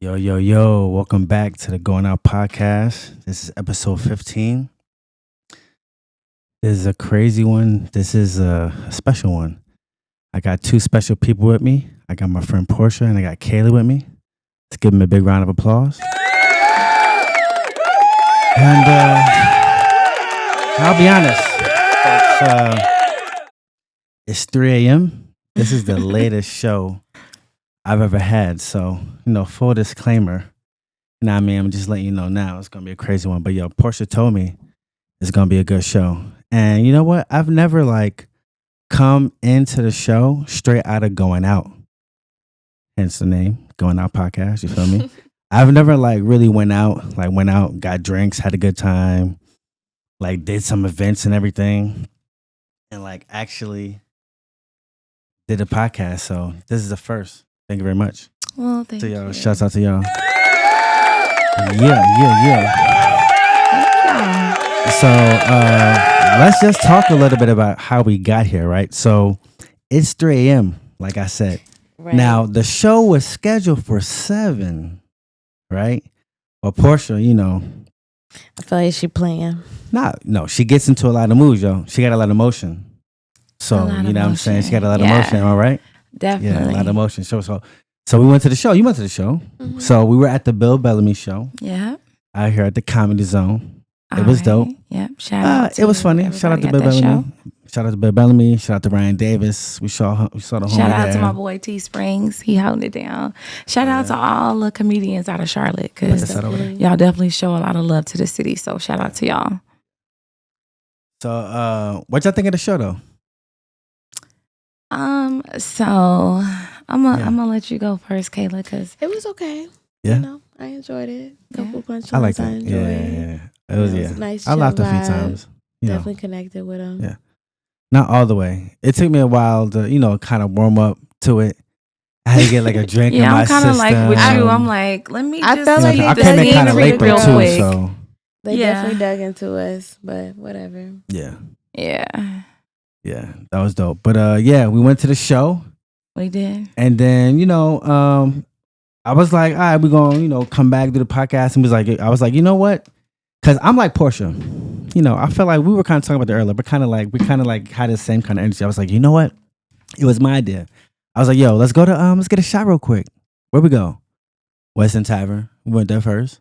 Yo, yo, yo, welcome back to the GoWinOut Podcast. This is episode 15. This is a crazy one. This is a special one. I got two special people with me. I got my friend Portia and I got Kayla with me. Let's give them a big round of applause. And I'll be honest, it's 3 a.m. This is the latest show I've ever had. So, full disclaimer. You know what I mean? I'm just letting you know now it's going to be a crazy one. But yo, Portia told me it's going to be a good show. And you know what? I've never come into the show straight out of Going Out. Hence the name, GoWinOut Podcast. You feel me? I've never really went out, got drinks, had a good time, did some events and everything. And actually did a podcast. So this is the first. Thank you very much. Well, thank you. Shouts out to y'all. Yeah. Thank So let's just talk a little bit about how we got here, right? So it's 3 a.m., like I said. Right. Now, the show was scheduled for 7, right? Well, Portia, I feel like she playing. No, she gets into a lot of moods, yo. She got a lot of emotion. So, you know what I'm saying? She got a lot of emotion, all right? Definitely. Yeah, a lot of emotion. So we went to the show. You went to the show. Mm-hmm. So we were at the Bill Bellamy show. Yeah. Out here at the Comedy Zone. It was dope. Yep. Shout out. It was funny. Shout out to Bill Bellamy. Shout out to Bill Bellamy. Shout out to Ryan Davis. We saw the homie Shout out there. to my boy T Springs. He holding it down. Shout out to all the comedians out of Charlotte because y'all definitely show a lot of love to the city. So shout out to y'all. So what y'all think of the show though? So I'm gonna let you go first, Kayla, because it was okay. Yeah, I enjoyed it. Couple punchlines. I like that. I enjoyed it. It was nice. I laughed a few times. Definitely connected with him. Yeah, not all the way. It took me a while to kind of warm up to it. I had to get a drink in my system. I'm kind of like with you. I'm like, let me. I felt like I came in kind of late though too. Quick. So they definitely dug into us, but whatever. Yeah, that was dope. But we went to the show. We did. And then, I was like, all right, we're going to, come back to the podcast. And I was like, you know what? Because I'm like Portia. I felt like we were kind of talking about it earlier, but we had the same kind of energy. I was like, you know what? It was my idea. I was like, yo, let's go to, let's get a shot real quick. Where we go? West End Tavern. We went there first.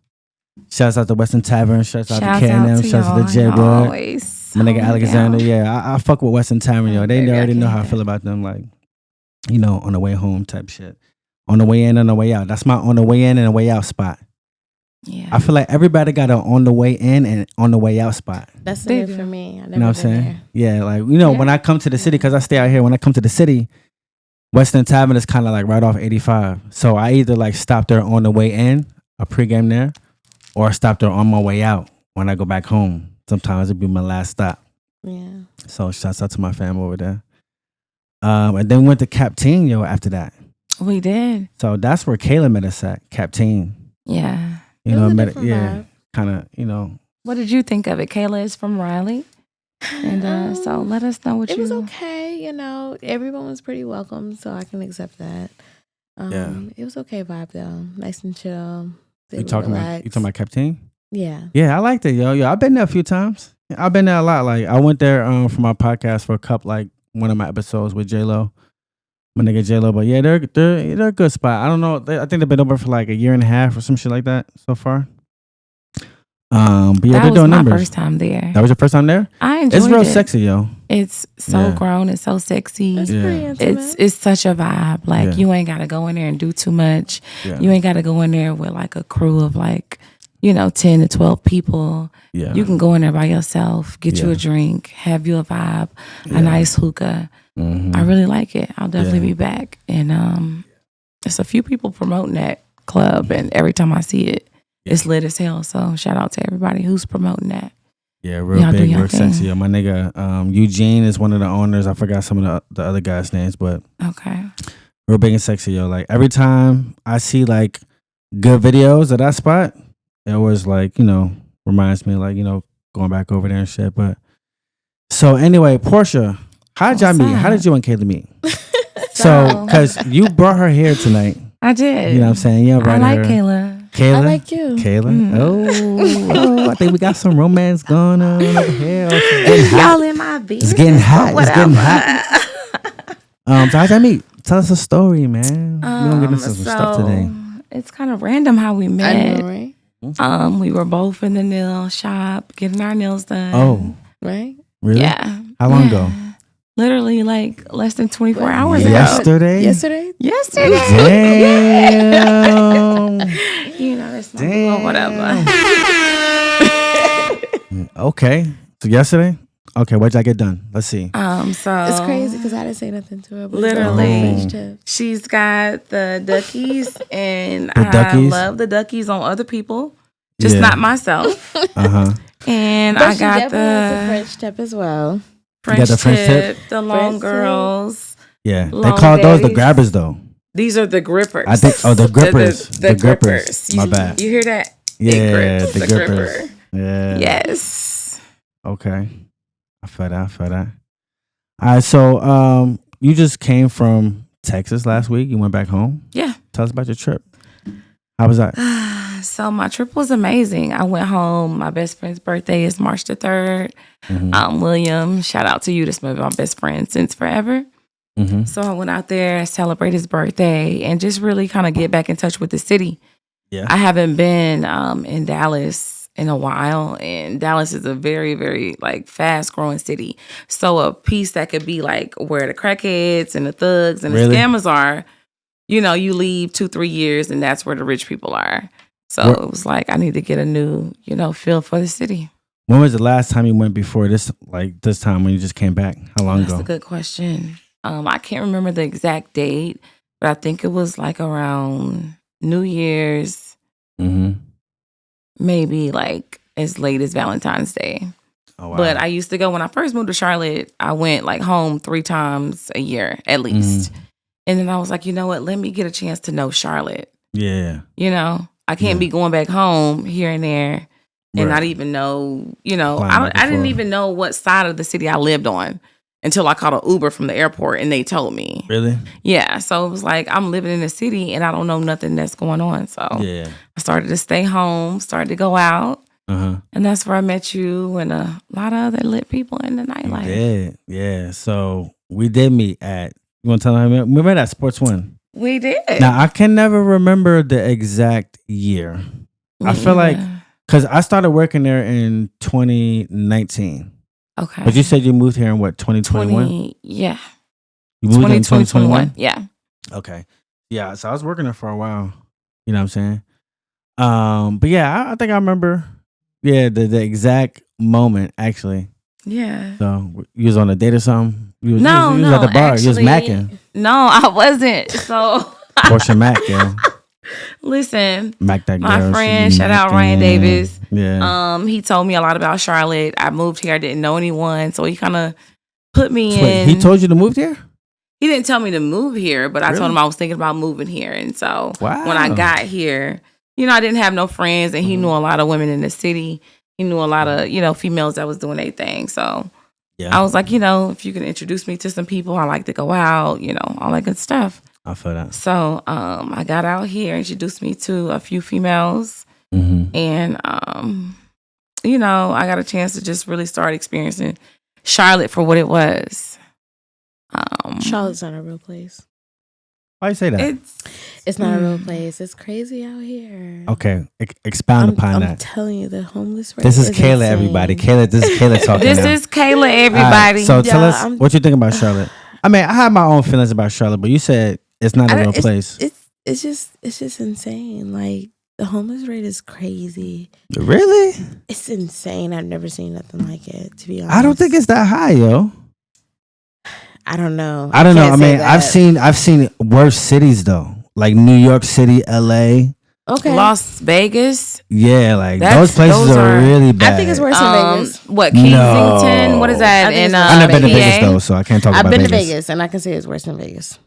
Shouts out to West End Tavern. Shouts out to K&M. Shouts out to J Wood. My nigga Alexander. Yeah, I fuck with West End Tavern, yo. They already know how I feel about them. On the way home type shit. On the way in and the way out. That's my on the way in and the way out spot. Yeah. I feel like everybody got an on the way in and on the way out spot. That's it for me. I never you know what I'm saying? Yeah, when I come to the city, because I stay out here, when I come to the city, West End Tavern is kind of right off 85. So I either stop there on the way in, a pregame there, or I stop there on my way out when I go back home. Sometimes it'd be my last stop. Yeah. So shouts out to my family over there. And then we went to Captaine, after that. We did. So that's where Kayla met us at, Captaine. Yeah. Kind of, What did you think of it? Kayla is from Raleigh. And so let us know what it was okay, everyone was pretty welcome, so I can accept that. It was okay vibe though. Nice and chill. You talking about Captaine? Yeah. Yeah, I liked it, yo. I've been there a few times. I've been there a lot. I went there for my podcast for a couple, one of my episodes with J-Lo. My nigga J-Lo. But yeah, they're a good spot. I don't know. I think they've been open for a year and a half or some shit like that so far. But yeah, they're doing numbers. That was my first time there. That was your first time there? I enjoyed it. It's real sexy, yo. It's so grown. It's so sexy. It's pretty intimate. It's such a vibe. You ain't got to go in there and do too much. Yeah. You ain't got to go in there with a crew of 10 to 12 people. Yeah. You can go in there by yourself, get you a drink, have you a vibe, a nice hookah. Mm-hmm. I really like it. I'll definitely be back. And there's a few people promoting that club, and every time I see it, it's lit as hell. So shout out to everybody who's promoting that. Yeah, real big, real sexy. My nigga Eugene is one of the owners. I forgot some of the other guys' names, but okay, real big and sexy, yo. Every time I see good videos of that spot, it always reminds me going back over there and shit. But so anyway, Portia, how did y'all meet? How did you and Kayla meet? So, because you brought her here tonight. I did. You know what I'm saying? Yeah, I like Kayla. Kayla? I like you. Kayla? Oh, I think we got some romance going on over here. Y'all in my business. It's getting hot. It's getting hot. So how'd y'all meet? Tell us a story, man. We're gonna get into some stuff today. It's kind of random how we met. I know, right? We were both in the nail shop getting our nails done. Oh, right? Really? Yeah. How long ago? Literally like less than 24 hours ago. Yesterday? Yesterday. Damn. You know, it's not whatever. Okay. So yesterday? Okay, what'd y'all get done? Let's see. So it's crazy because I didn't say nothing to her. But literally, she's got the duckies, and I love the duckies on other people, just not myself. And but I got the French tip as well. French tip, the long girls. Yeah, they call those the grabbers though. These are the grippers. I think. Oh, the grippers. The grippers. My bad. You hear that? Yeah, the grippers. Gripper. Yeah. Yes. Okay. I feel that. All right, so you just came from Texas last week. You went back home. Yeah. Tell us about your trip. How was that? So my trip was amazing. I went home. My best friend's birthday is March the 3rd. William, shout out to you. This might be my best friend since forever. So I went out there, celebrate his birthday, and just really kind of get back in touch with the city. Yeah, I haven't been in Dallas in a while, and Dallas is a very, very like fast growing city. So a piece that could be like where the crackheads and the thugs and the scammers are, you know, you leave 2-3 years, and that's where the rich people are. So it was like I need to get a new, you know, feel for the city. When was the last time you went before this? Like this time when you just came back? How long ago? That's a good question. I can't remember the exact date, but I think it was like around New Year's, maybe like as late as Valentine's Day. Oh, wow. But I used to go when I first moved to Charlotte. I went like home 3 times a year at least, and then I was like, you know what? Let me get a chance to know Charlotte. Yeah, you know, I can't be going back home here and there and not even know. You know, I didn't even know what side of the city I lived on until I caught an Uber from the airport and they told me. Really? Yeah. So it was like, I'm living in the city and I don't know nothing that's going on. So I started to stay home, started to go out. And that's where I met you and a lot of other lit people in the nightlife. Yeah. So we did meet at, you want to tell them? We met at Sports One. We did. Now, I can never remember the exact year. I feel like, because I started working there in 2019. Okay. But you said you moved here in what, 2021? Yeah. You moved in 2021? Yeah. Okay. Yeah, so I was working there for a while. You know what I'm saying? But yeah, I think I remember, the exact moment, actually. Yeah. So you was on a date or something? You was at the bar. Actually, you was macking. No, I wasn't. So Portia Mac, yeah. Listen, Mac that my friend, shout out Ryan Davis. Yeah. He told me a lot about Charlotte. I moved here. I didn't know anyone, so he kind of put me in. He told you to move here? He didn't tell me to move here, but I told him I was thinking about moving here. And so when I got here, you know, I didn't have no friends, and he knew a lot of women in the city. He knew a lot of, you know, females that was doing their thing. So I was like, you know, if you can introduce me to some people, I like to go out, you know, all that good stuff. I feel that. So I got out here, introduced me to a few females, and you know, I got a chance to just really start experiencing Charlotte for what it was. Charlotte's not a real place. Why you say that? It's not a real place. It's crazy out here. Okay, expound upon that. I'm telling you, the homeless rate. This is Kayla, insane. Everybody. This is Kayla talking. This is Kayla, everybody. Right, so tell us what you think about Charlotte. I mean, I have my own feelings about Charlotte, but you said it's not a real place. It's just insane. Like the homeless rate is crazy. Really? It's insane. I've never seen nothing like it. To be honest, I don't think it's that high, yo. I don't know. I mean, I've seen worse cities though, like New York City, LA. Okay. Las Vegas. Yeah, like those places are really bad. I think it's worse than Vegas. What, Kensington? No. What is that? I've never been to Vegas though, so I can't talk about Vegas. I've been to Vegas, and I can say it's worse than Vegas.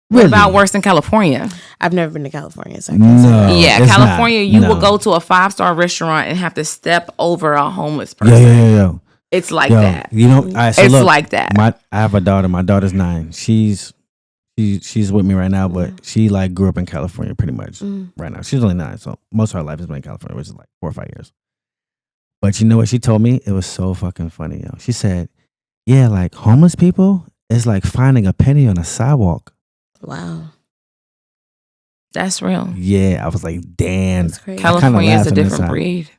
What about worse than California? I've never been to California, so I can't say that. Yeah, California, you will go to a 5-star restaurant and have to step over a homeless person. Yeah. It's like that. You know, so it's like that. I have a daughter. My daughter's 9. She's she's with me right now, but she like grew up in California pretty much right now. She's only 9, so most of her life has been in California, which is like 4 or 5 years. But you know what she told me? It was so fucking funny, yo. She said, yeah, like homeless people is like finding a penny on a sidewalk. Wow. That's real. Yeah, I was like, damn. That's crazy. California is a different breed.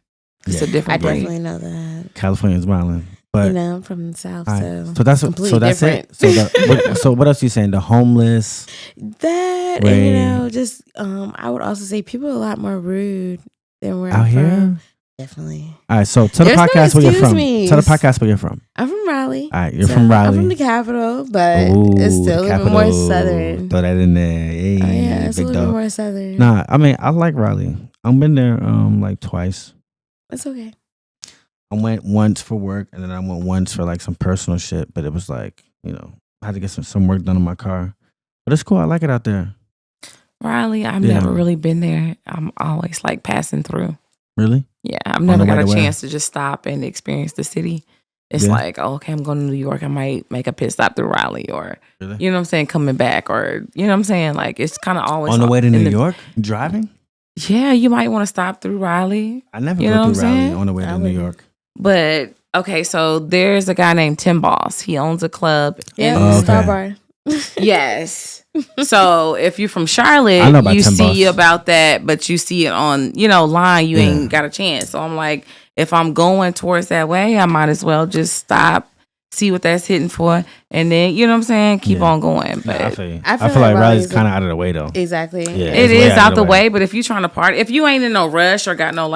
It's a different breed. I definitely know that. California's wilding. But I'm from the South, so that's different. it. So what else you saying? The homeless. That and just I would also say people are a lot more rude than where out I'm here. From. Definitely. All right, so tell the podcast where you're from. Tell the podcast where you're from. I'm from Raleigh. All right, you're from Raleigh. I'm from the capital, but it's still a little bit more southern. Throw that in there. Hey, it's a little bit more southern. Nah, I mean I like Raleigh. I've been there like twice. It's okay. I went once for work, and then I went once for like some personal shit. But it was like, I had to get some work done on my car. But it's cool. I like it out there. Raleigh, I've never really been there. I'm always like passing through. Really? Yeah, I've never got a chance to just stop and experience the city. It's like, okay, I'm going to New York. I might make a pit stop through Raleigh or, you know what I'm saying, coming back or, you know what I'm saying? Like, it's kind of always. On the way to New York? Driving? Yeah, you might want to stop through Raleigh. I never go through Raleigh on the way to New York. But, okay, so there's a guy named Tim Boss. He owns a club. Star Bar. Yes. So if you're from Charlotte, you see about that, but you see it on, line, you ain't got a chance. So I'm like, if I'm going towards that way, I might as well just stop, see what that's hitting for, and then, you know what I'm saying, keep on going. But I feel like Raleigh's kind of out of the way, though. Exactly. Yeah, it is out the way, but if you're trying to party, if you ain't in no rush or got no,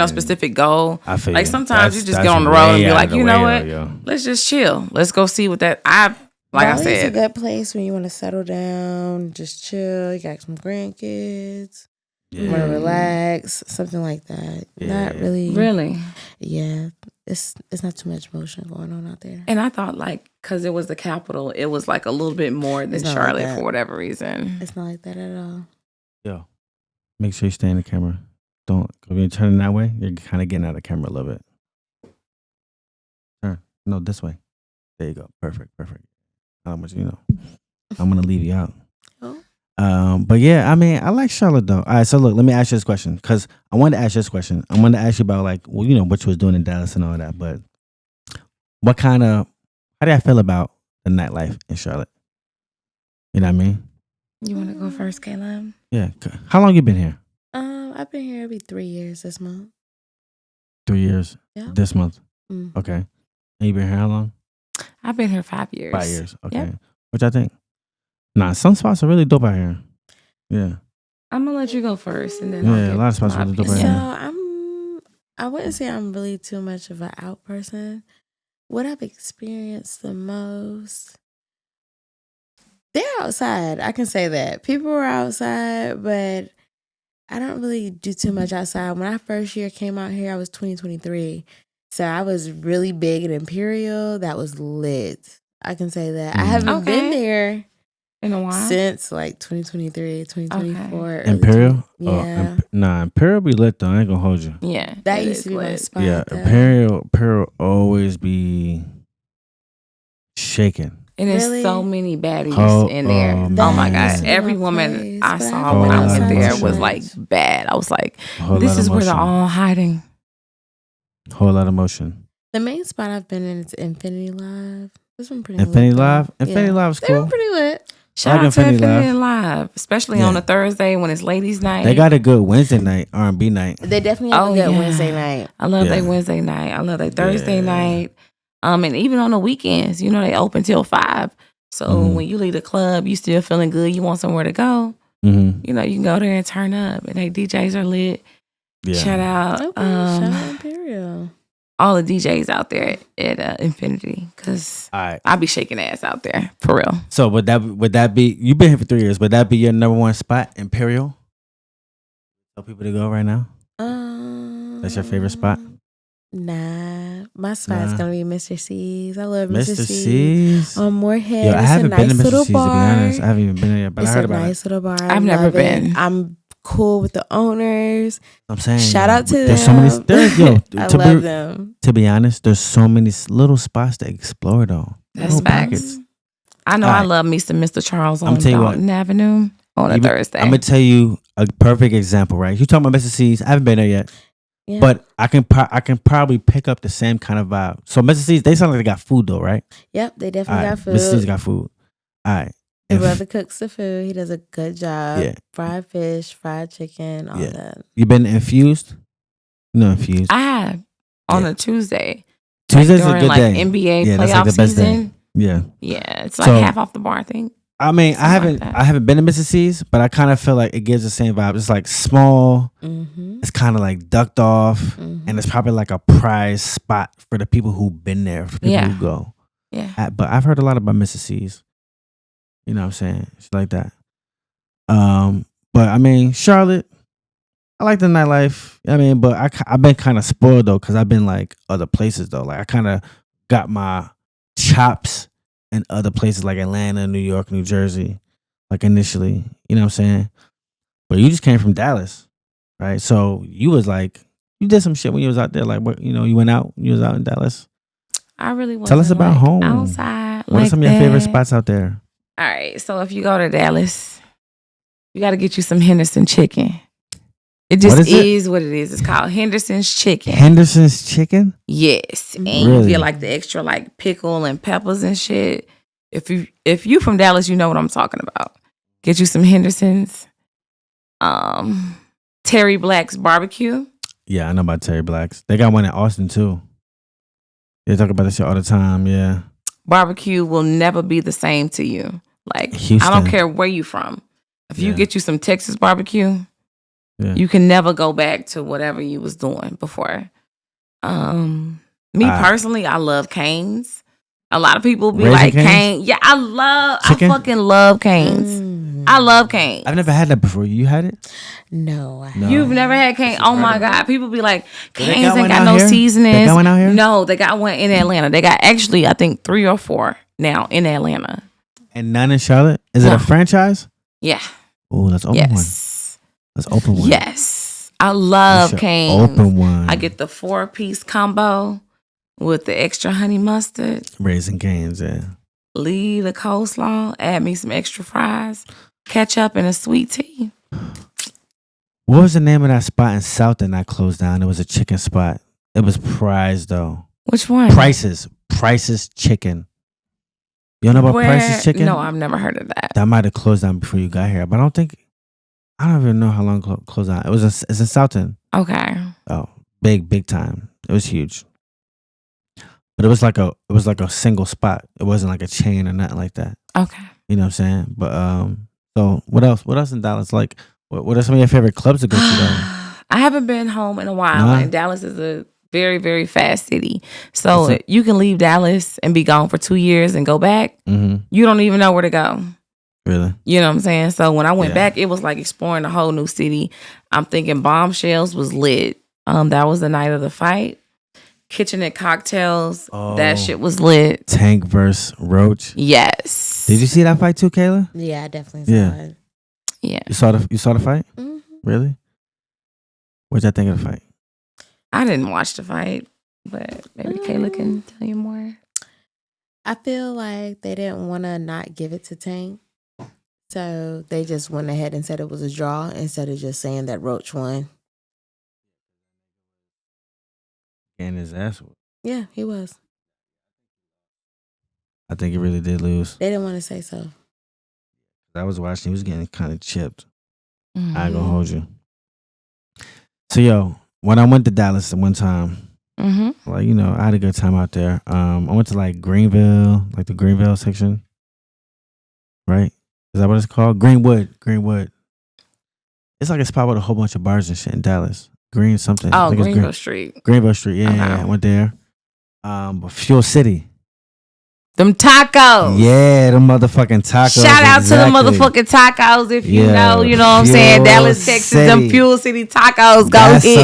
specific goal, I feel like sometimes you just get on the road and be like, you know what, let's just chill. Let's go see what that, like I said, it's a good place when you want to settle down, just chill. You got some grandkids. You want to relax, something like that. Not really. Really? Yeah. It's not too much motion going on out there. And I thought, because it was the capital, it was like a little bit more than Charlotte for whatever reason. It's not like that at all. Yo, make sure you stay in the camera. Don't, if you're turning that way, you're kind of getting out of the camera a little bit. Turn. No, this way. There you go. Perfect. How much I'm gonna leave you out. But yeah, I mean, I like Charlotte though. All right, so look, let me ask you this question because I wanted to ask you this question. I wanted to ask you about what you was doing in Dallas and all that. But how do I feel about the nightlife in Charlotte? You know what I mean? You want to go first, Kayla? Yeah. How long you been here? I've been here maybe 3 years this month. 3 years. Yeah. This month. Mm. Okay. And you been here how long? I've been here 5 years. 5 years. Okay. Yep. Which I think. Nah, some spots are really dope out here. Yeah. I'm gonna let you go first, and then a lot of spots are really dope out here. I wouldn't say I'm really too much of an out person. What I've experienced the most, they're outside. I can say that people are outside, but I don't really do too much outside. When I first year came out here, I was 2023. So I was really big in Imperial. That was lit. I can say that. I haven't been there in a while since 2023, 2024. Okay. Imperial? Yeah. Imperial be lit though. I ain't gonna hold you. Yeah. That used to be my spot. Yeah, Imperial always be shaking. And there's so many baddies in there. Oh my God. Every woman I saw when I went there was bad. I was like, this is where they're all hiding. Whole lot of motion. The main spot I've been in is Infinity Live. This one pretty Infinity lit. Live? Infinity Live's cool. They were pretty lit. Shout out to Infinity Live, especially on a Thursday when it's ladies' night. They got a good Wednesday night, R&B night. They definitely have a good Wednesday night. I love their Wednesday night. I love their Thursday night. And even on the weekends, they open till 5. So when you leave the club, you still feeling good. You want somewhere to go. Mm-hmm. You can go there and turn up. And they DJs are lit. Yeah. Shout out. Shout out Imperial. All the DJs out there at Infinity, because I be shaking ass out there for real. So would that be? You've been here for 3 years. Would that be your number one spot, Imperial? Tell people to go right now. That's your favorite spot? Nah, my spot's gonna be Mr. C's. I love Mr. Mr. C's. On Moorhead. Yo, I haven't been to Mr. C's, bar. to be honest. I haven't even been there, but I heard about it. It's a nice little bar. I've never been. I'm cool with the owners. I'm saying, shout out to them. There's so many. I love them. To be honest, there's so many little spots to explore though. That's facts. I know I love me some Mr. Charles on Dalton Avenue on a Thursday. I'm gonna tell you a perfect example, right? You talking about Mr. C's? I haven't been there yet, but I can probably pick up the same kind of vibe. So Mr. C's, they sound like they got food though, right? Yep, they definitely got food. Mr. C's got food. All right. My brother cooks the food. He does a good job. Yeah. Fried fish, fried chicken, all that. You been infused? No, infused. I have on a Tuesday. Tuesday's during, a good day. NBA playoff that's like the best season. Day. Yeah. Yeah, it's like half off the bar, I think. I mean, I haven't been to Mr. C's, but I kind of feel like it gives the same vibe. It's like small. Mm-hmm. It's kind of like ducked off, and it's probably like a prize spot for the people who've been there, for people who go. Yeah. But I've heard a lot about Mr. C's. You know what I'm saying? It's like that. But I mean, Charlotte, I like the nightlife. I mean, but I've been kind of spoiled though, because I've been like other places though. Like I kind of got my chops in other places like Atlanta, New York, New Jersey, like initially. You know what I'm saying? But you just came from Dallas, right? So you was like, you did some shit when you was out there. Like what? You know, you went out. You was out in Dallas. I really was. Tell us about home. Outside. What are some of your favorite spots out there? All right. So if you go to Dallas, you got to get you some Henderson chicken. It just is what it is. It's called Henderson's chicken. Henderson's chicken? Yes. And you get like the extra like pickle and peppers and shit. If you from Dallas, you know what I'm talking about. Get you some Henderson's. Terry Black's barbecue. Yeah, I know about Terry Black's. They got one in Austin too. They talk about this shit all the time, yeah. Barbecue will never be the same to you. Like Houston. I don't care where you from. If you get you some Texas barbecue, you can never go back to whatever you was doing before. Me personally, I love Cane's. A lot of people be like Cane. Yeah, I fucking love Cane's. I love Cane's. I've never had that before. You had it? No. You've never had Cane? Oh my God. People be like, Cane's ain't got no seasonings. They got one out here? No, they got one in Atlanta. They got actually, I think 3 or 4 now in Atlanta. And none in Charlotte? Is it a franchise? Yeah. Oh, let's open one. Let's open one. Yes. I love Cane's. Open one. I get the 4-piece combo with the extra honey mustard. Raising Cane's, yeah. Leave the coleslaw. Add me some extra fries. Ketchup and a sweet tea. What was the name of that spot in South that not closed down? It was a chicken spot. It was Price, though. Which one? Price's Chicken. You don't know about Price's Chicken? No, I've never heard of that. That might have closed down before you got here, but I don't even know how long it closed down. It's in Southton. Okay. Oh, big time. It was huge. But it was like a single spot. It wasn't like a chain or nothing like that. Okay. You know what I'm saying? But so what else? What else in Dallas? Like what are some of your favorite clubs to go to though? I haven't been home in a while. And Dallas is a very, very fast city. So you can leave Dallas and be gone for 2 years and go back. Mm-hmm. You don't even know where to go. Really? You know what I'm saying? So when I went back, it was like exploring a whole new city. I'm thinking Bombshells was lit. That was the night of the fight. Kitchenette Cocktails. Oh, that shit was lit. Tank versus Roach. Yes. Did you see that fight too, Kayla? Yeah, I definitely saw it. Yeah. You saw the fight? Mm-hmm. Really? What'd you think of the fight? I didn't watch the fight, but maybe Kayla can tell you more. I feel like they didn't want to not give it to Tank. So they just went ahead and said it was a draw instead of just saying that Roach won. And his ass. Yeah, he was. I think he really did lose. They didn't want to say so. I was watching. He was getting kind of chipped. Mm-hmm. I ain't gonna hold you. So, yo, when I went to Dallas the one time, like, you know, I had a good time out there. I went to like Greenville, like the Greenville section. Right? Is that what it's called? Greenwood. It's like a spot with a whole bunch of bars and shit in Dallas. Green something. Oh, Greenville Street. Greenville Street, yeah. I went there. But Fuel City. Them tacos. Yeah, them motherfucking tacos. Shout out to the motherfucking tacos. If you know what I'm saying. Dallas, Texas, them Fuel City tacos go hit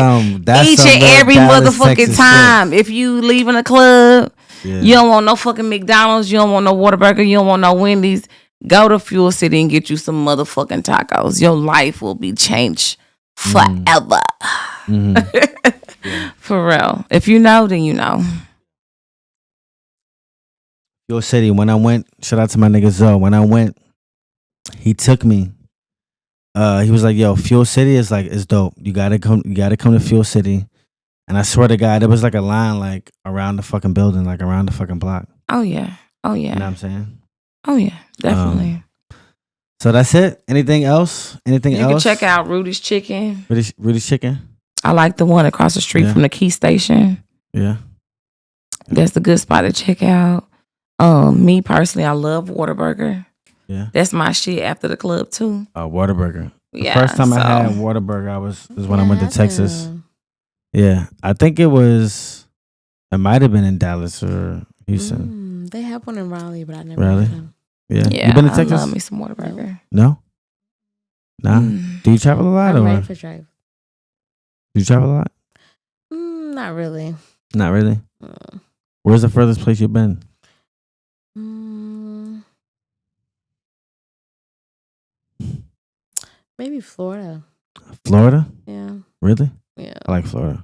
each and every motherfucking Texas time. If you leaving a club, you don't want no fucking McDonald's, you don't want no Whataburger, you don't want no Wendy's, go to Fuel City and get you some motherfucking tacos. Your life will be changed forever. For real. If you know, then you know. Fuel City. When I went, shout out to my nigga Zoe. When I went, he took me. He was like, "Yo, Fuel City is dope. You gotta come to Fuel City." And I swear to God, there was like a line like around the fucking building, like around the fucking block. Oh yeah. You know what I'm saying? Oh yeah, definitely. So that's it. Anything else? You can check out Rudy's Chicken. Rudy's Chicken. I like the one across the street from the Key Station. Yeah. That's a good spot to check out. Me personally, I love Whataburger. Yeah. That's my shit after the club too. Whataburger. The Yeah. first time I had Whataburger was when I went to Texas. Yeah. I think it might have been in Dallas or Houston. They have one in Raleigh, but I never Raleigh? had them. Yeah. You been to Texas? I love me some Whataburger. No? Nah? Do you travel a lot? I'm or ready for drive. Do you travel a lot? Not really. Not really? Where's the furthest place you've been? Maybe Florida. Florida? Yeah. Really? Yeah. I like Florida.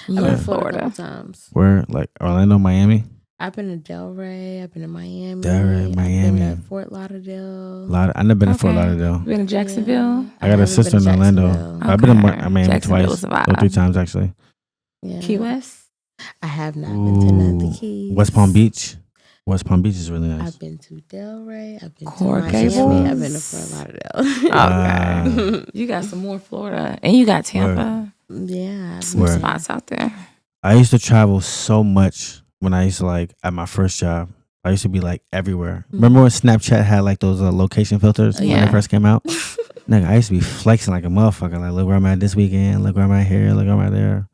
I've been to Florida a couple times. Where? Like Orlando, Miami? I've been to Delray. I've been to Miami. Miami. I've been to Fort Lauderdale. I've never been to Fort Lauderdale. Been to Jacksonville? I got a sister in Orlando. Okay. I've been to Miami twice. Or 3 times, actually. Yeah. Key West? I have not been to none of the Keys. West Palm Beach? West Palm Beach is really nice. I've been to Delray. I've been Coral to Miami. Gables. I've been to Fort Lauderdale. Okay. You got some more Florida. And you got Tampa. Yeah. Some spots out there. I used to travel so much when I used to at my first job. I used to be everywhere. Remember when Snapchat had those location filters when they first came out? Nigga, I used to be flexing like a motherfucker. Look where I'm at this weekend. Look where I'm at here. Look where I'm at there.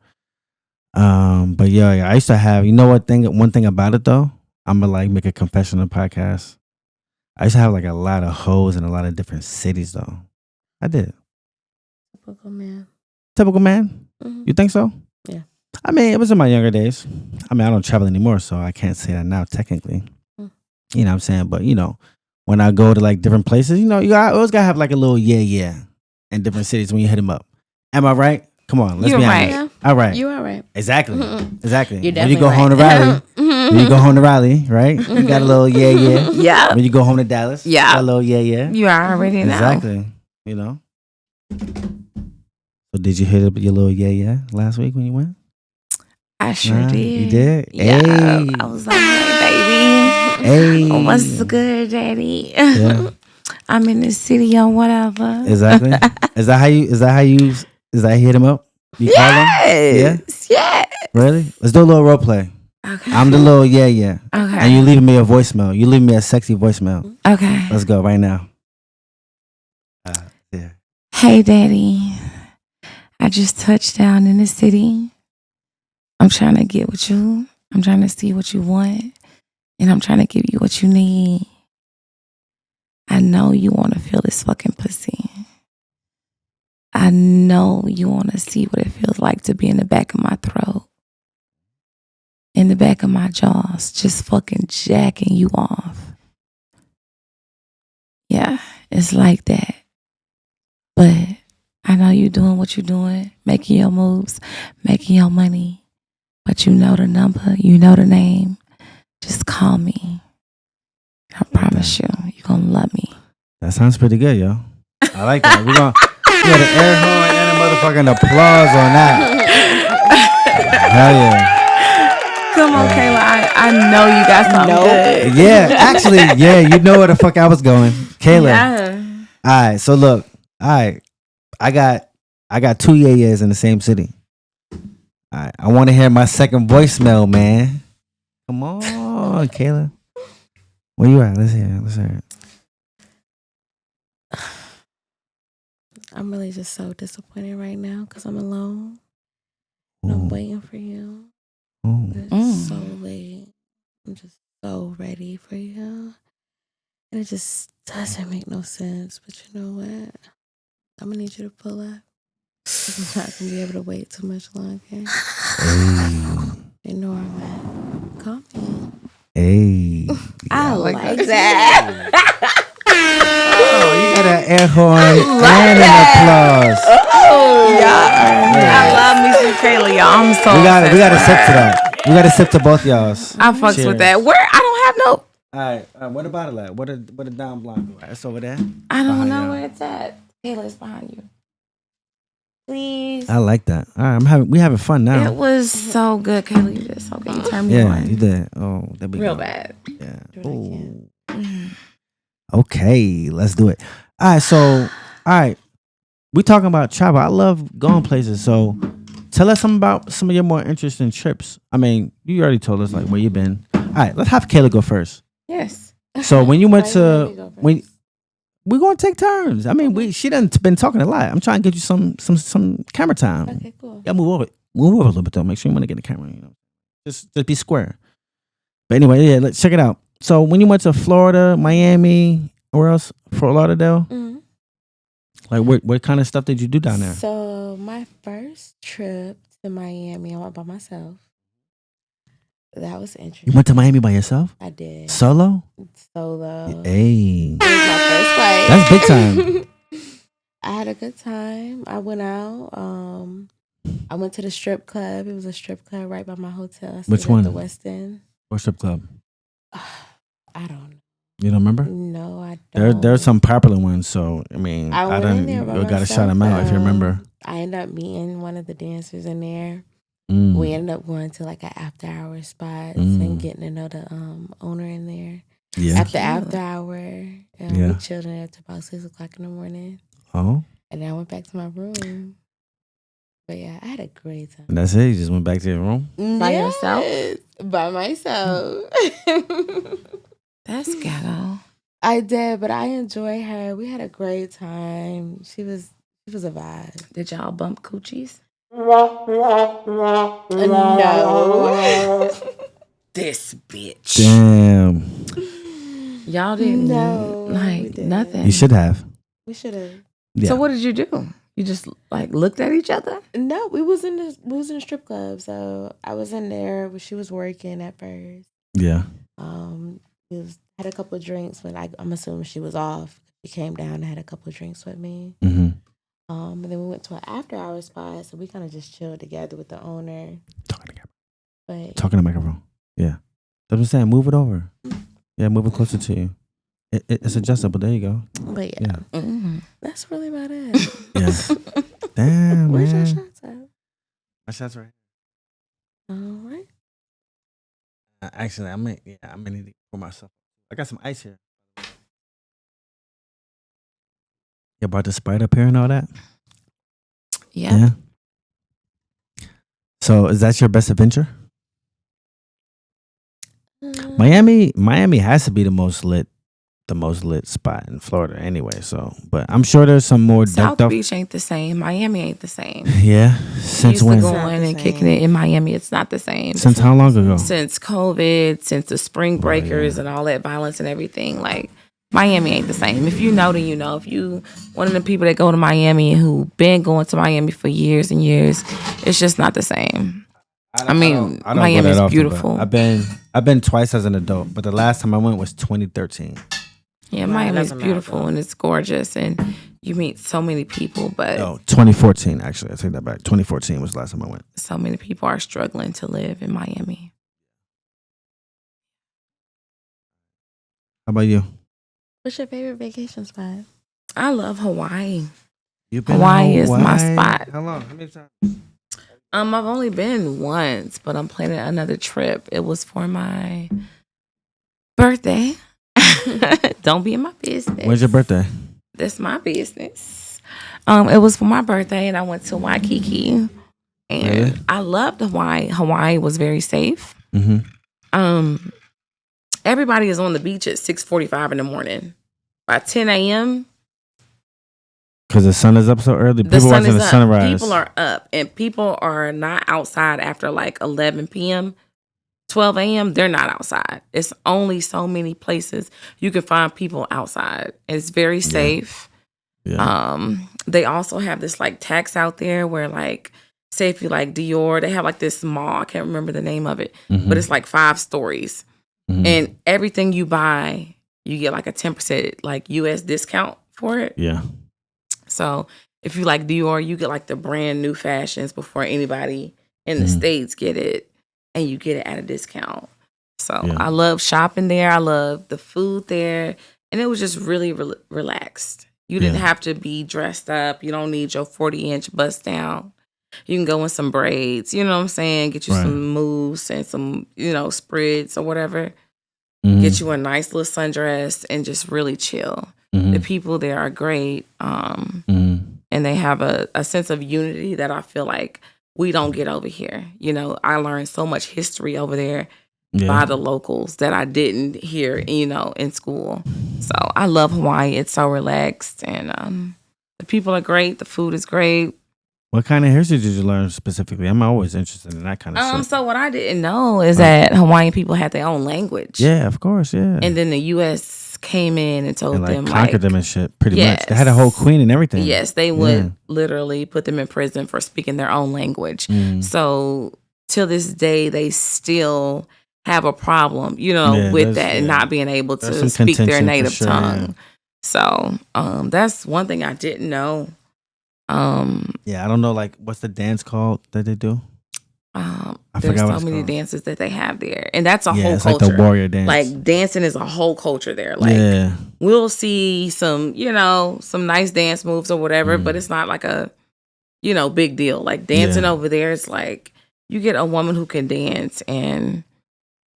But yeah, I used to have. You know what one thing about it though? I'm gonna make a confession on the podcast. I used to have a lot of hoes in a lot of different cities though. I did. Typical man. Typical man. Mm-hmm. You think so? Yeah. I mean, it was in my younger days. I mean, I don't travel anymore, so I can't say that now technically. You know what I'm saying? But, when I go to different places, you always got to have a little yeah in different cities when you hit them up. Am I right? Come on, let's be honest. Yeah. All right. You are right. Exactly. Exactly. You're when you definitely go home to Raleigh, when you go home to Raleigh, right? You got a little yeah. Yeah. When you go home to Dallas, you got a little yeah. You already know. Exactly. So did you hit up your little yeah last week when you went? I sure did. You did? Yeah. Hey. I was like, hey, baby. Hey. What's good, daddy? Yeah. I'm in the city or whatever. Exactly. Is that how you hit him up? You call him? Yeah. Really? Let's do a little role play. Okay. I'm the little yeah. Okay. And you leaving me a voicemail. You leaving me a sexy voicemail. Okay. Let's go right now. Yeah. Hey, daddy. I just touched down in the city. I'm trying to get with you. I'm trying to see what you want. And I'm trying to give you what you need. I know you want to feel this fucking pussy. I know you want to see what it feels like to be in the back of my throat. In the back of my jaws. Just fucking jacking you off. Yeah, it's like that. But I know you doing what you're doing. Making your moves. Making your money. But you know the number, you know the name. Just call me. I promise you're going to love me. That sounds pretty good, yo. I like that. We got an air horn and a motherfucking applause on that. Hell yeah. Come on, Kayla. I know you got something good. Yeah, actually, you know where the fuck I was going. Kayla. Yeah. All right, so look. All right. I got 2 years in the same city. All right, I want to hear my second voicemail, man. Come on, Kayla. Where you at? Let's hear it. I'm really just so disappointed right now because I'm alone. And I'm waiting for you. It's so late. I'm just so ready for you. And it just doesn't make no sense. But you know what? I'm going to need you to pull up. I'm not going to be able to wait too much longer. You know where I'm at. Call me. Hey. I like that. Oh, you got an air horn and an applause. Oh, yeah. I love me some Kayla, y'all. I'm so we got to sip to that. We got to sip to both y'all's. I fucks Cheers. with that. Where? I don't have no. All right. What about it? What a down blind? It's over there. I don't know where it's at. Kayla, it's behind you. Please. I like that. All right, we having fun now. It was so good, Kayla. You did so good. You turned me on. Yeah, you did. Oh, that be real bad. Yeah. Okay, let's do it. All right. We talking about travel. I love going places. So, tell us something about some of your more interesting trips. I mean, you already told us like where you been. All right, let's have Kayla go first. Yes. So when you went to we're gonna take turns. I mean, she done been talking a lot. I'm trying to get you some camera time. Okay, cool. Yeah, move over a little bit though. Make sure you want to get the camera. You know, just be square. But anyway, yeah, let's check it out. So when you went to Florida, Miami, where else? Fort Lauderdale. Mm-hmm. Like what kind of stuff did you do down there? So my first trip to Miami, I went by myself. That was interesting. You went to Miami by yourself? I did. Solo. It Hey. was my first flight. That's big time. I had a good time. I went out. I went to the strip club. It was a strip club right by my hotel. Which one? The West End. What strip club? I don't know. You don't remember? No, I don't. There's some popular ones. So I mean, I don't. You gotta shout them out if you remember. I ended up meeting one of the dancers in there. We ended up going to like an after hour spot and getting to know the owner in there. Yeah. At the after hour, we chilled in there till about 6 o'clock in the morning. Oh. And then I went back to my room. But yeah, I had a great time. And that's it. You just went back to your room by yourself. By myself. That's ghetto. I did, but I enjoy her. We had a great time. She was a vibe. Did y'all bump coochies? No. This bitch. Damn. Y'all didn't nothing. You should have. We should have. Yeah. So what did you do? You just like looked at each other? No, we was in the strip club. So I was in there, but she was working at first. Yeah. Had a couple of drinks, but I'm assuming she was off. She came down and had a couple of drinks with me. Mm-hmm. And then we went to an after hour spot, so we kind of just chilled together with the owner. Talking to the microphone. Yeah. That's what I'm saying. Move it over. Yeah, move it closer to you. It's adjustable. There you go. But yeah. Mm-hmm. That's really about it. Yeah. Damn, Where's man. your shots at? My shots right here. All right. Actually, I may need to pour myself. I got some ice here. You brought the Sprite up here and all that? Yeah. So is that your best adventure? Miami has to be the most lit spot in Florida anyway. So, but I'm sure there's some more. South Beach ain't the same. Miami ain't the same. Yeah. Since when? Going and kicking it in Miami, it's not the same. Since how long ago? Since COVID, since the spring breakers and all that violence and everything. Like Miami ain't the same. If you know, then you know. If you one of the people that go to Miami who been going to Miami for years and years, it's just not the same. I mean, Miami is beautiful. I've been twice as an adult, but the last time I went was 2013. Yeah, Miami is beautiful and it's gorgeous, and you meet so many people. But no, 2014 actually. I take that back. 2014 was the last time I went. So many people are struggling to live in Miami. How about you? What's your favorite vacation spot? I love Hawaii. Hawaii is my spot. How long? How many times? I've only been once, but I'm planning another trip. It was for my birthday. Don't be in my business. When's your birthday? That's my business. It was for my birthday, and I went to Waikiki, and I loved Hawaii. Hawaii was very safe. Mm-hmm. Everybody is on the beach at 6:45 in the morning. By 10 a.m. Because the sun is up so early. People watching the sunrise. People are up, and people are not outside after like 11 p.m., 12 a.m. They're not outside. It's only so many places you can find people outside. It's very safe. Yeah. They also have this like tax out there where like, say if you like Dior, they have like this mall. I can't remember the name of it, but it's like 5 stories. Mm-hmm. And everything you buy, you get like a 10% like US discount for it. Yeah. So if you like Dior, you get like the brand new fashions before anybody in the States get it, and you get it at a discount. So I love shopping there. I love the food there. And it was just really relaxed. You didn't have to be dressed up. You don't need your 40-inch bust down. You can go in some braids, you know what I'm saying? Get you some moves and some, spreads or whatever. Get you a nice little sundress and just really chill. The people there are great. And they have a sense of unity that I feel like we don't get over here. I learned so much history over there by the locals that I didn't hear, in school. So I love Hawaii. It's so relaxed and the people are great. The food is great. What kind of history did you learn specifically? I'm always interested in that kind of shit. So what I didn't know is that Hawaiian people had their own language. Yeah, of course, yeah. And then the U.S. came in and told them conquered them and shit, pretty much. They had a whole queen and everything. Yes, they would literally put them in prison for speaking their own language. So till this day, they still have a problem, with that and not being able to speak their native tongue. So that's one thing I didn't know. I don't know, what's the dance called that they do? There's so many dances that they have there, and that's a whole it's culture. Like the warrior dance. Like dancing is a whole culture there. We'll see some, some nice dance moves or whatever, but it's not like a, big deal. Like dancing over there, it's like you get a woman who can dance, and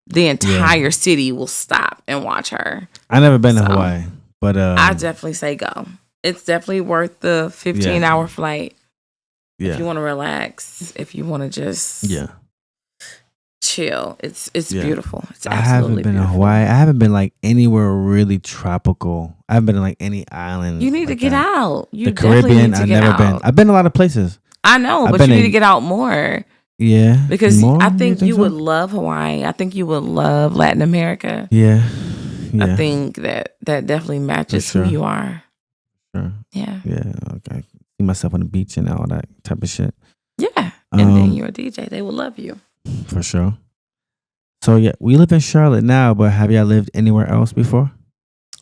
the entire city will stop and watch her. I never been to Hawaii, but I definitely say go. It's definitely worth the 15-hour flight. If you want to relax, if you want to just chill, it's beautiful. It's absolutely I haven't been to Hawaii. I haven't been anywhere really tropical. I haven't been to any island. You need to get out. The Caribbean, I've never been. I've been to a lot of places. I know, but you need to get out more. Yeah, because I think you would love Hawaii. I think you would love Latin America. Yeah. I think that definitely matches who you are. Sure. Yeah. Yeah. Okay. See myself on the beach and all that type of shit. Yeah. And then you're a DJ. They will love you. For sure. So we live in Charlotte now, but have y'all lived anywhere else before?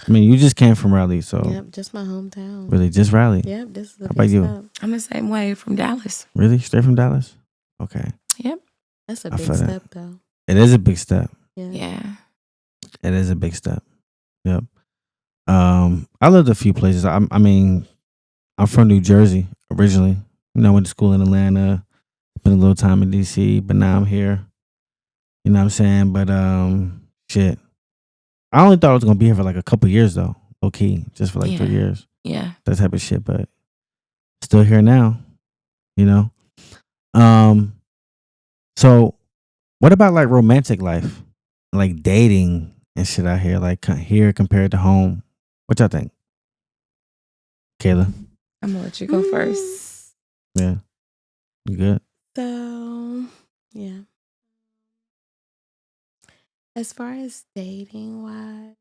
I mean, you just came from Raleigh, so. Yep, just my hometown. Really, just Raleigh? Yep, this is the How about you? step. I'm the same way from Dallas. Really? Straight from Dallas? Okay. Yep. That's a big step, though. It is a big step. Yeah. It is a big step. Yep. I lived a few places. I'm from New Jersey originally. I went to school in Atlanta, spent a little time in DC, but now I'm here. You know what I'm saying? But shit. I only thought I was gonna be here for a couple years though. Low key. Just for 3 years. Yeah. That type of shit. But still here now. So what about romantic life? Dating and shit out here, here compared to home. What y'all think? Kayla? I'm gonna let you go first. Yeah. You good? So, yeah. As far as dating wise,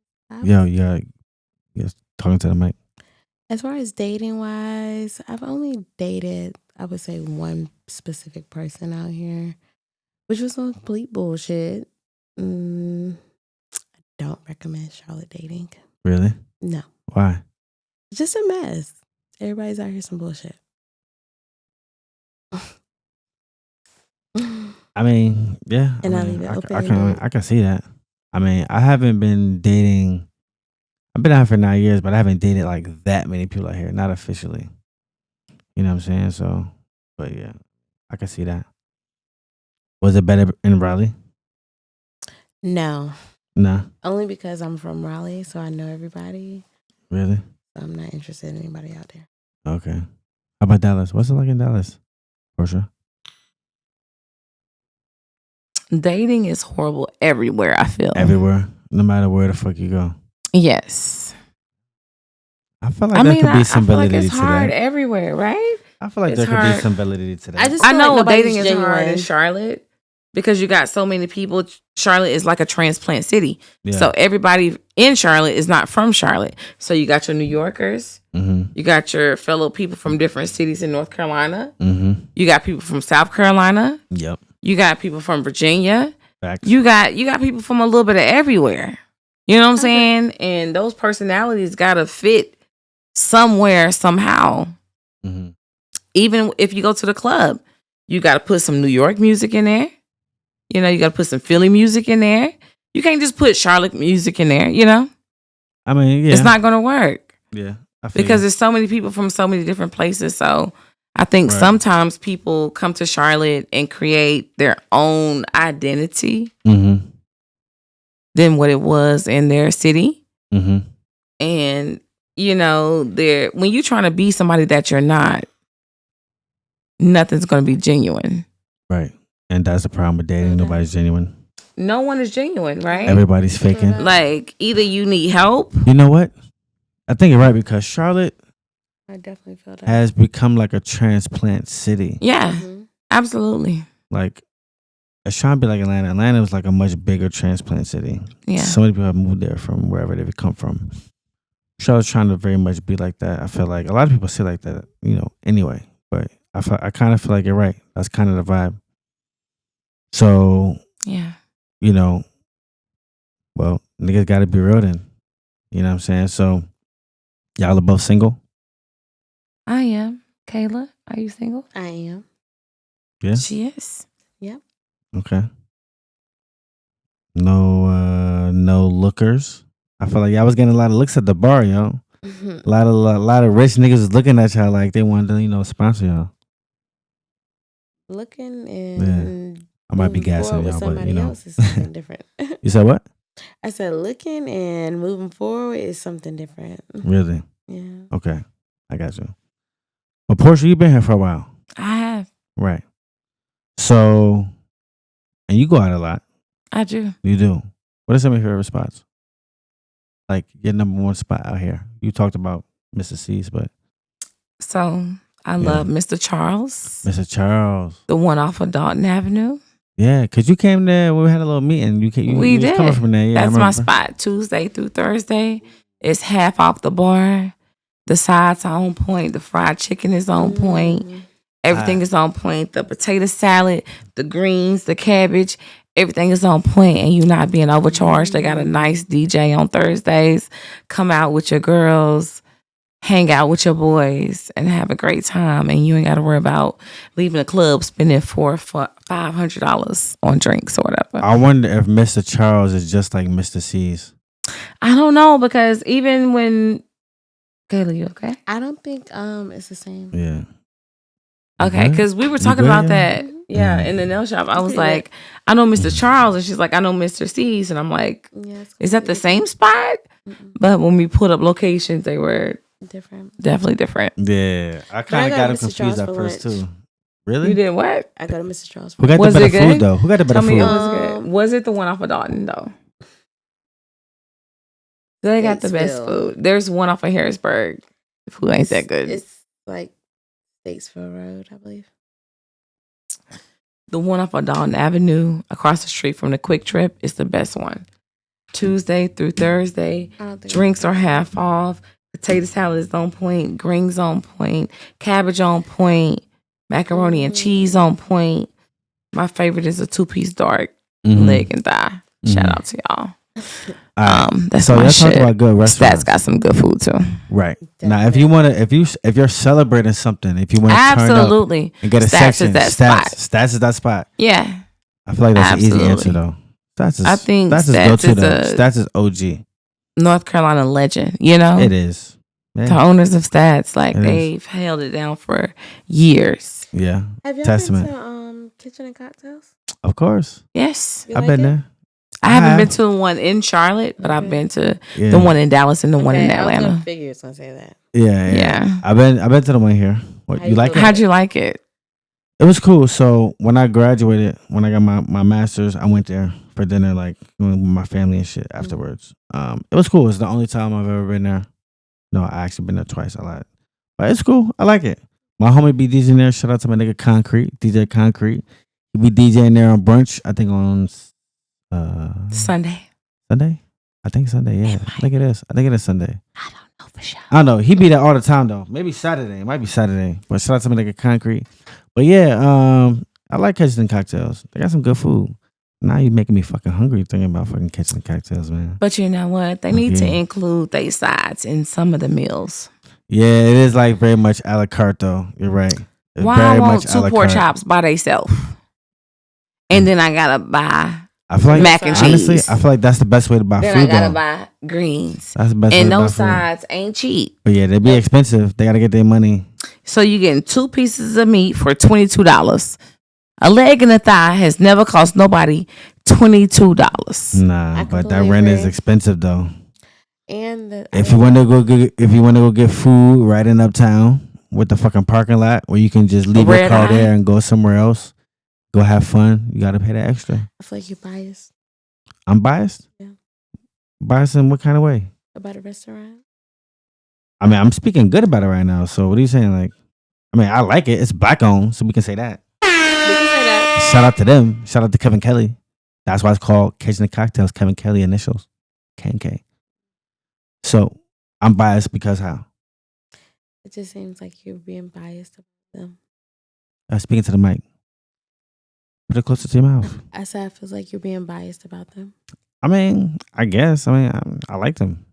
yes, talking to the mic. As far as dating wise, I've only dated, I would say, one specific person out here, which was some complete bullshit. I don't recommend Charlotte dating. Really? No. Why? It's just a mess. Everybody's out here some bullshit. I mean, yeah. And I leave it open. I can see that. I mean, I haven't been dating. I've been out for 9 years, but I haven't dated that many people out here. Not officially. You know what I'm saying? So, but yeah, I can see that. Was it better in Raleigh? No. Nah. Only because I'm from Raleigh, so I know everybody. Really? So I'm not interested in anybody out there. Okay. How about Dallas? What's it like in Dallas, Portia? Dating is horrible everywhere, I feel. Everywhere? No matter where the fuck you go? Yes. I feel like there could be some validity it's to hard that. everywhere, right? I feel like there could be some validity to that. I know dating is hard in Charlotte because you got so many people. Charlotte is like a transplant city. Yeah. So everybody in Charlotte is not from Charlotte. So you got your New Yorkers. Mm-hmm. You got your fellow people from different cities in North Carolina. Mm-hmm. You got people from South Carolina. Yep. You got people from Virginia. Facts. You got people from a little bit of everywhere. You know what I'm saying? And those personalities got to fit somewhere, somehow. Mm-hmm. Even if you go to the club, you got to put some New York music in there. You got to put some Philly music in there. You can't just put Charlotte music in there, you know? I mean, yeah. It's not going to work. Yeah. Because there's so many people from so many different places. So I think sometimes people come to Charlotte and create their own identity than what it was in their city. And, you know, when you're trying to be somebody that you're not, nothing's going to be genuine. Right. And that's the problem with dating. Nobody's genuine. No one is genuine, right? Everybody's faking. Like, either you need help. You know what? I think you're right, because Charlotte, I definitely feel that, has become like a transplant city. Yeah, absolutely. Like, it's trying to be like Atlanta. Atlanta was like a much bigger transplant city. Yeah. So many people have moved there from wherever they've come from. Charlotte's trying to very much be like that. I feel like a lot of people say like that, you know, anyway. But I kind of feel like you're right. That's kind of the vibe. So, yeah, you know, well, niggas got to be real then. You know what I'm saying? So, y'all are both single? I am. Kayla, are you single? I am. Yeah? She is. Yep. Okay. No lookers? I feel like y'all was getting a lot of looks at the bar, yo. A lot of rich niggas was looking at y'all like they wanted to, you know, sponsor y'all. Looking and I might be gassing y'all, but you know. Else is something different. You said what? I said looking and moving forward is something different. Really? Yeah. Okay. I got you. Well, Portia, you've been here for a while. I have. Right. So, and you go out a lot. I do. You do. What are some of your favorite spots? Like your number one spot out here. You talked about Mr. C's, but. So, I love Mr. Charles. Mr. Charles. The one off of Dalton Avenue. Yeah, because you came there when we had a little meeting. We did. Coming from there. Yeah, that's my spot. Tuesday through Thursday. It's half off the bar. The sides are on point. The fried chicken is on point. Everything is on point. The potato salad, the greens, the cabbage, everything is on point, and you're not being overcharged. They got a nice DJ on Thursdays. Come out with your girls, hang out with your boys, and have a great time. And you ain't got to worry about leaving the club spending $500 on drinks or whatever. I wonder if Mr. Charles is just like Mr. C's. I don't know, because even when Kayla, you okay? I don't think it's the same. Yeah. Okay, because we were talking about that. Yeah, in the nail shop. I was like, I know Mr. Charles, and she's like, I know Mr. C's, and I'm like, is that the same spot? But when we put up locations, they were different. Definitely different. Yeah, I kind of got him confused at first too. Really? You did what? I got a Mr. Charles. Who got the better food though? Who got the better food? Tell me it was good. Was it the one off of Dalton though? They got the best food. There's one off of Harrisburg. The food ain't that good. It's like Statesville Road, I believe. The one off of Dalton Avenue, across the street from the Quick Trip, is the best one. Tuesday through Thursday, drinks are half off. Potato salad is on point. Greens on point. Cabbage on point. Macaroni and cheese on point. My favorite is a 2-piece dark leg and thigh. Shout out to y'all. That's so my shit. About good restaurants. Stats got some good food too. Right. Definitely. Now, if you want to, if you're celebrating something, if you want to absolutely turn up and get a Stats section, is that spot. Stats is that spot. Yeah. I feel like that's an easy answer though. Stats is, I think Stats is go-to though. Stats is OG. North Carolina legend. You know, it is. Man. The owners of Stats, like they've held it down for years. Yeah. Have you Testament. been to Kitchen and Cocktails? Of course. Yes. I've been there. I haven't been to the one in Charlotte, but I've been to the one in Dallas and the one in Atlanta. I was figure it's gonna say that. Yeah. I've been to the one here. What you like it? How'd you like it? It was cool. So when I graduated, when I got my master's, I went there for dinner, like with my family and shit afterwards. It was cool. It's the only time I've ever been there. No, I actually been there twice a lot. But it's cool. I like it. My homie be DJing there. Shout out to my nigga Concrete, DJ Concrete. He be DJing there on brunch, I think on Sunday. I think Sunday, yeah. I think it is Sunday. I don't know for sure. I don't know. He be there all the time though. Maybe Saturday. It might be Saturday. But shout out to my nigga Concrete. But yeah, I like Kitchen and Cocktails. They got some good food. Now you making me fucking hungry thinking about fucking Kitchen and Cocktails, man. But you know what? They need to include their sides in some of the meals. Yeah, it is like very much a la carte though. You're right. It's why I want 2 pork chops by themselves? And then I gotta buy I feel like mac and honestly, cheese. I feel like that's the best way to buy then food. I gotta though. buy greens. That's the best way And to buy those food. sides ain't cheap. But yeah, they be expensive. They gotta get their money. So you getting 2 pieces of meat for $22. A leg and a thigh has never cost nobody $22. Nah, but that rent is expensive though. And if you want to go get food right in uptown with the fucking parking lot where you can just leave your car there and go somewhere else, go have fun, you gotta pay the extra. I feel like you're biased. I'm biased? Yeah. Biased in what kind of way? About a restaurant? I mean, I'm speaking good about it right now. So what are you saying? Like, I mean, I like it. It's black owned, so we can say that. We can say that. Shout out to them. Shout out to Kevin Kelly. That's why it's called Cajun and Cocktails. Kevin Kelly initials. K&K. So I'm biased because how? It just seems like you're being biased about them. Speaking to the mic. Put it closer to your mouth. I said I feel like you're being biased about them. I mean, I guess. I mean, I like them.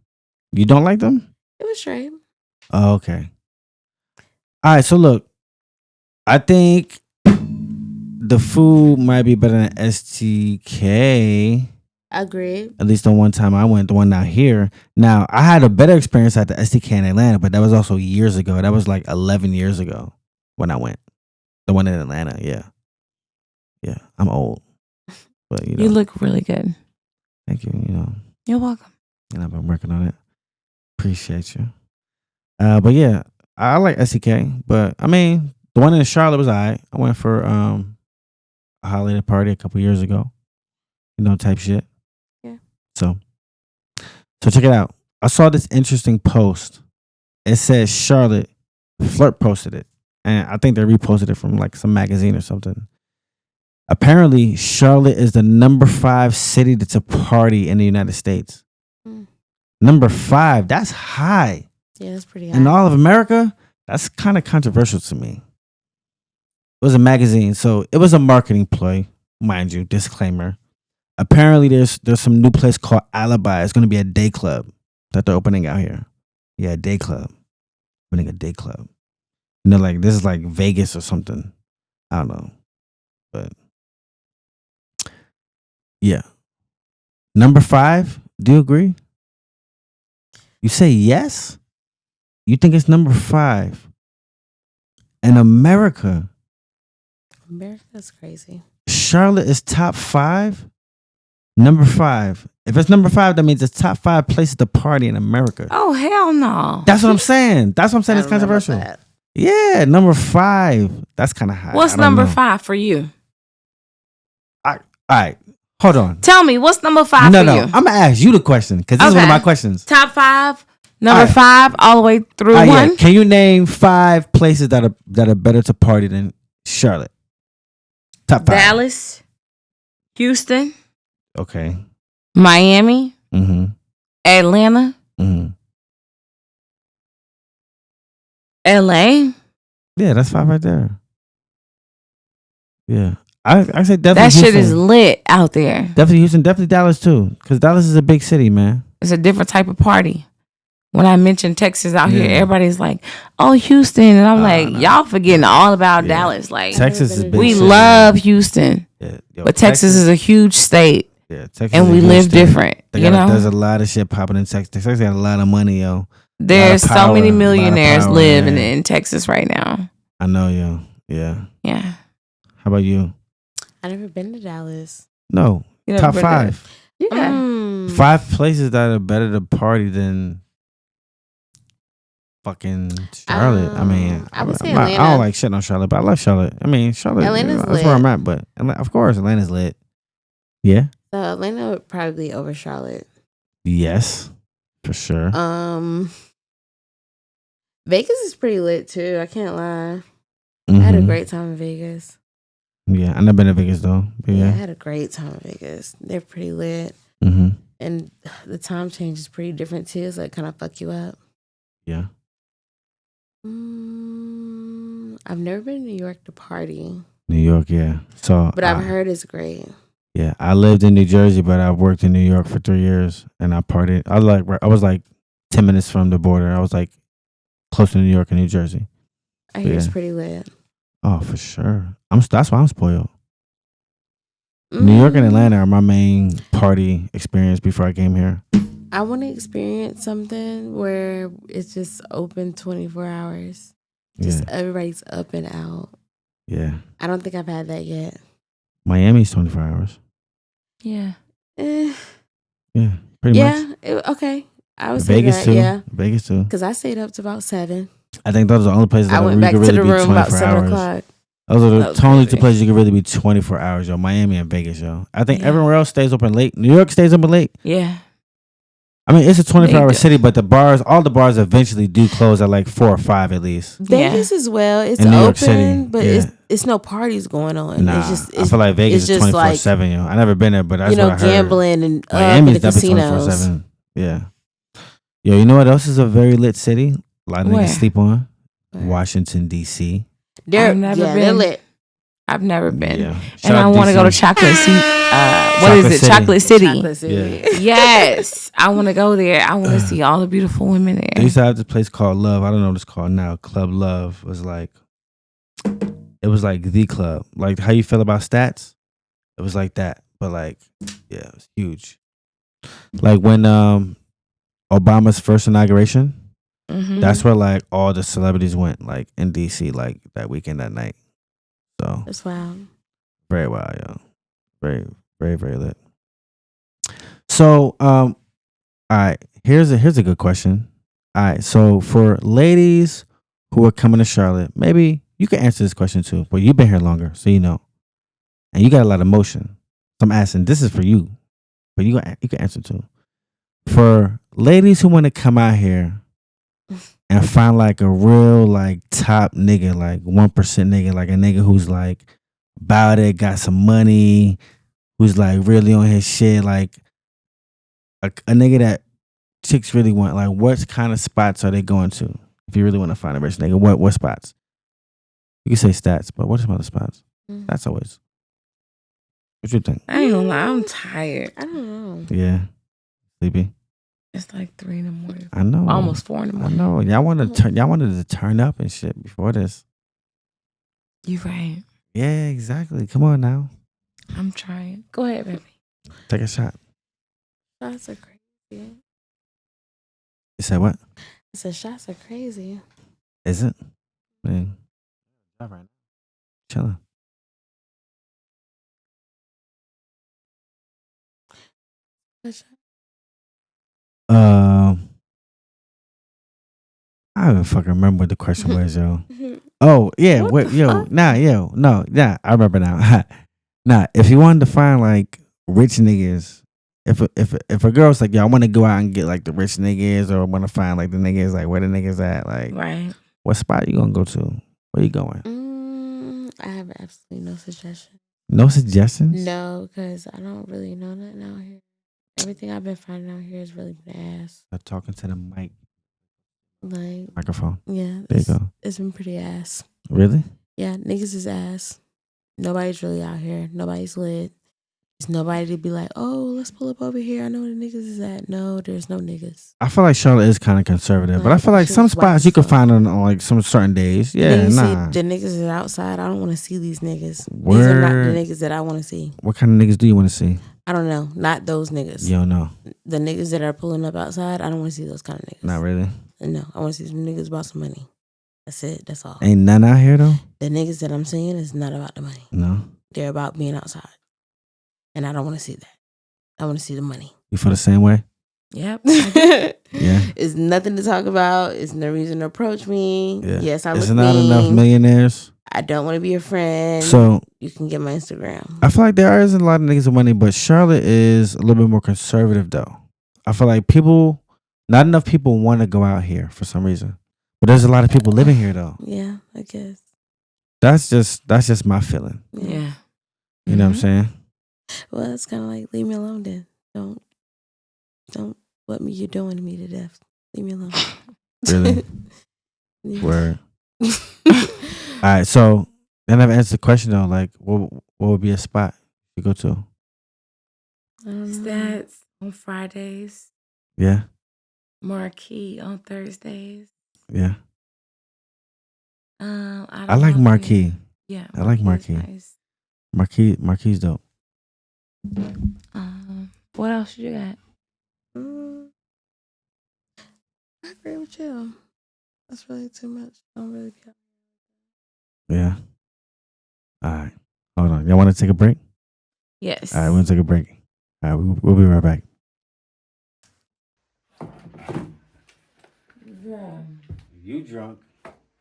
You don't like them? It was straight. Oh, okay. All right. So look, I think the food might be better than STK. Agreed. At least the one time I went, the one down here. Now, I had a better experience at the STK in Atlanta, but that was also years ago. That was like 11 years ago when I went. The one in Atlanta, yeah. Yeah, I'm old. But you look really good. Thank you, You're welcome. And I've been working on it. Appreciate you. But yeah, I like STK, but I mean, the one in Charlotte was all right. I went for a holiday party a couple years ago. Type shit. Yeah. So check it out. I saw this interesting post. It says Charlotte. Flirt posted it. And I think they reposted it from like some magazine or something. Apparently, Charlotte is the number 5 city to party in the United States. Number 5. That's high. Yeah, that's pretty high. In all of America, that's kind of controversial to me. It was a magazine, so it was a marketing ploy, mind you, disclaimer. Apparently, there's some new place called Alibi. It's going to be a day club that they're opening out here. Yeah, a day club. Opening a day club. Like this is like Vegas or something. I don't know. But yeah. Number 5, do you agree? You say yes? You think it's number 5 in America? America's crazy. Charlotte is top 5? Number 5. If it's number 5, that means it's top 5 places to party in America. Oh, hell no. That's what I'm saying. It's controversial. Yeah, number 5. That's kind of high. What's number 5 for you? All right. Hold on. Tell me, what's number 5 for you? No, I'm going to ask you the question because this is one of my questions. Top 5, number 5, all the way through 1. Yeah. Can you name 5 places that are better to party than Charlotte? Top 5. Dallas, Houston. Okay. Miami. Mm-hmm. Atlanta. Mm-hmm. LA. Yeah, that's 5 right there. Yeah. I say definitely that shit Houston. Is lit out there. Definitely Houston, definitely Dallas too. Because Dallas is a big city, man. It's a different type of party. When I mention Texas out here, everybody's like, "Oh, Houston," and I'm like, "Y'all forgetting all about Dallas." Like Texas is big. We city, love Houston, but Texas is a huge state. Yeah, Texas and we live different. There's a lot of shit popping in Texas. Texas got a lot of money, yo. There's so many millionaires living in Texas right now. I know, yo. Yeah. Yeah. How about you? I never been to Dallas. No. Top 5. Yeah. 5 places that are better to party than fucking Charlotte. I mean, I would say Atlanta. I don't like shit on Charlotte, but I love Charlotte. I mean, Charlotte. Atlanta's that's lit. where I'm at, but of course, Atlanta's lit. Yeah. So Atlanta would probably be over Charlotte. Yes, for sure. Vegas is pretty lit too. I can't lie. Mm-hmm. I had a great time in Vegas. Yeah, I've never been to Vegas though. Yeah, I had a great time in Vegas. They're pretty lit. Mm-hmm. And the time change is pretty different too, so it kind of fuck you up. Yeah. I've never been to New York to party. New York, yeah. So, but I've heard it's great. Yeah, I lived in New Jersey, but I worked in New York for 3 years, and I partied. I was like 10 minutes from the border. I was like close to New York and New Jersey. I hear it's pretty lit. Oh, for sure. That's why I'm spoiled. New York and Atlanta are my main party experience before I came here. I want to experience something where it's just open 24 hours. Just everybody's up and out. Yeah. I don't think I've had that yet. Miami's 24 hours. Yeah. Yeah, pretty much. Yeah, okay. I was Vegas that, too. yeah. Vegas too. Because I stayed up to about 7. I think those are the only places that I went you back could to really the be room 24 about 7 hours. o'clock. Those are the only two places you can really be 24 hours, yo. Miami and Vegas, yo. I think everywhere else stays open late. New York stays open late. Yeah. I mean, it's a 24-hour city, but all the bars eventually do close at like 4 or 5 at least. Vegas as well. It's in New York open, City, but it's no parties going on. Nah, it's I feel like Vegas is 24/7, yo. I never been there, but that's what I heard. Gambling and Miami's the definitely casinos. 24/7. Yeah. Yo, you know what else is a very lit city? A lot of niggas sleep on. Washington, D.C. They're lit. I've never been. Yeah. And I want to go to Chocolate City. Chocolate City. Chocolate City. Yeah. Yes. I want to go there. I want to see all the beautiful women there. They used to have this place called Love. I don't know what it's called now. Club Love was like, it was like the club. Like how you feel about Stats? It was like that. But like, yeah, it was huge. Like when Obama's first inauguration, that's where like all the celebrities went, like in DC, like that weekend, that night. So that's wild. Very wild, yo. Very, very, very lit. So, all right. Here's a good question. All right. So for ladies who are coming to Charlotte, maybe you can answer this question too. But you've been here longer, so you know, and you got a lot of motion. So I'm asking. This is for you, but you can answer too. For ladies who want to come out here and find like a real like top nigga, like 1% nigga, like a nigga who's like about it, got some money, who's like really on his shit, like a nigga that chicks really want. Like, what kind of spots are they going to? If you really want to find a rich nigga, what spots? You can say Stats, but what are some other spots? That's always. What you think? I ain't gonna lie, I'm tired. I don't know. Yeah, sleepy. It's like 3 in the morning. I know. Almost 4 in the morning. I know. Y'all wanted to turn up and shit before this. You right. Yeah, exactly. Come on now. I'm trying. Go ahead, baby. Take a shot. Shots are crazy. You said what? I said shots are crazy. Is it? Man. All right. Chilling. I don't even fucking remember what the question was, yo. Oh, yeah. I remember now. Nah, if you wanted to find like rich niggas, if a girl's like, yo, I want to go out and get like the rich niggas, or I want to find like the niggas, like where the niggas at, like, right. What spot you gonna go to? Where you going? I have absolutely no suggestion. No suggestions? No, because I don't really know nothing out here. Everything I've been finding out here has really been ass. I'm talking to the mic. Like microphone. Yeah. There you go. It's been pretty ass. Really? Yeah, niggas is ass. Nobody's really out here. Nobody's lit. There's nobody to be like, oh, let's pull up over here. I know where the niggas is at. No, there's no niggas. I feel like Charlotte is kind of conservative, but I feel like some spots you can find on like some certain days. Yeah, nah. See the niggas that are outside. I don't want to see these niggas. Word. These are not the niggas that I want to see. What kind of niggas do you want to see? I don't know. Not those niggas. You don't know. The niggas that are pulling up outside, I don't want to see those kind of niggas. Not really. No, I want to see some niggas about some money. That's it. That's all. Ain't none out here though? The niggas that I'm seeing is not about the money. No. They're about being outside. And I don't want to see that. I want to see the money. You feel the same way? Yep. Yeah. It's nothing to talk about. It's no reason to approach me. Yeah. Yes, I look mean. There's not enough millionaires. I don't want to be your friend. So you can get my Instagram. I feel like there isn't a lot of niggas with money, but Charlotte is a little bit more conservative though. I feel like not enough people want to go out here for some reason. But there's a lot of people living here though. Yeah, I guess. That's just my feeling. Yeah. You know what I'm saying? Well, it's kind of like, leave me alone then. Don't what you're doing to me to death. Leave me alone. Really? Word. All right, so then I've answered the question though, like what would be a spot you go to? Stats on Fridays. Yeah. Marquee on Thursdays. Yeah. I like Marquee. Yeah. I like Marquee. Nice. Marquee's dope. What else you got? I agree with you. That's really too much. I don't really care. Yeah. All right. Hold on. Y'all want to take a break? Yes. All right, we're going to take a break. All right, we'll be right back. Yeah. You drunk.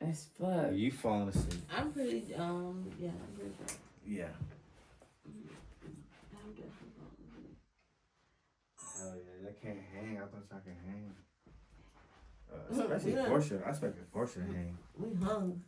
As fuck. You falling asleep. I'm pretty, yeah, I'm pretty drunk. Yeah. Oh, yeah, that can't hang. I thought y'all can hang. Especially Portia. I expected Portia to hang. We hung.